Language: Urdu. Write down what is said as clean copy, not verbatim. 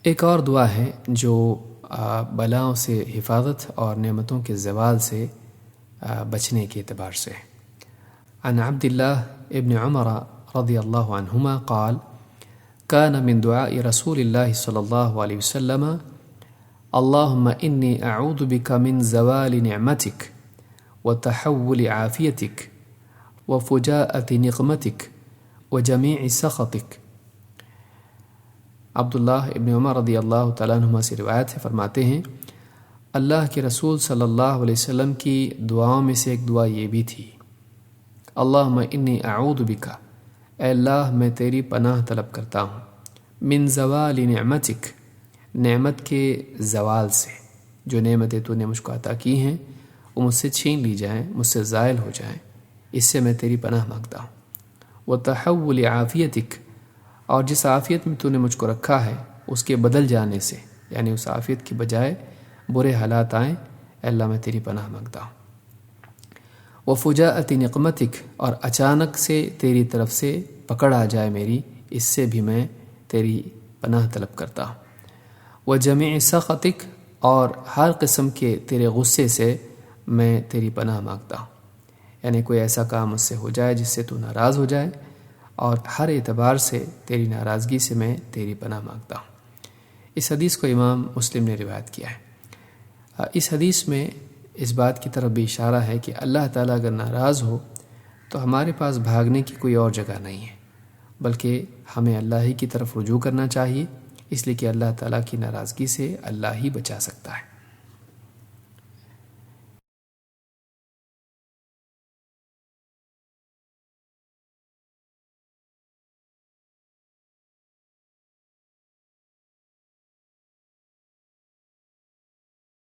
ایک اور دعا ہے جو بلاؤں سے حفاظت اور نعمتوں کے زوال سے بچنے کے اعتبار سے. عن عبد الله ابن عمر رضی اللہ عنہما قال كان من دعاء رسول الله صلی اللہ علیہ وسلم اللهم إني أعوذ بك من زوال نعمتك وتحول عافيتك وفجاءة نقمتك وجميع سخطك. عبداللہ ابن عمر رضی اللہ تعالیٰ عنہما سے روایت ہے، فرماتے ہیں اللہ کے رسول صلی اللہ علیہ وسلم کی دعاؤں میں سے ایک دعا یہ بھی تھی، اللہم انی اعوذ بک، اے اللہ میں تیری پناہ طلب کرتا ہوں، من زوال نعمتک، نعمت کے زوال سے، جو نعمتیں تو نے مجھ کو عطا کی ہیں وہ مجھ سے چھین لی جائیں، مجھ سے زائل ہو جائیں، اس سے میں تیری پناہ مانگتا ہوں. وتحول عافیتک، اور جس عافیت میں تو نے مجھ کو رکھا ہے اس کے بدل جانے سے، یعنی اس عافیت کی بجائے برے حالات آئیں، اے اللہ میں تیری پناہ مانگتا ہوں. وفجاءۃ نقمتک، اور اچانک سے تیری طرف سے پکڑ آ جائے میری، اس سے بھی میں تیری پناہ طلب کرتا ہوں. وجمیع سخطک، اور ہر قسم کے تیرے غصے سے میں تیری پناہ مانگتا ہوں، یعنی کوئی ایسا کام مجھ سے ہو جائے جس سے تو ناراض ہو جائے، اور ہر اعتبار سے تیری ناراضگی سے میں تیری پناہ مانگتا ہوں. اس حدیث کو امام مسلم نے روایت کیا ہے. اس حدیث میں اس بات کی طرف بھی اشارہ ہے کہ اللہ تعالیٰ اگر ناراض ہو تو ہمارے پاس بھاگنے کی کوئی اور جگہ نہیں ہے، بلکہ ہمیں اللہ ہی کی طرف رجوع کرنا چاہیے، اس لیے کہ اللہ تعالیٰ کی ناراضگی سے اللہ ہی بچا سکتا ہے.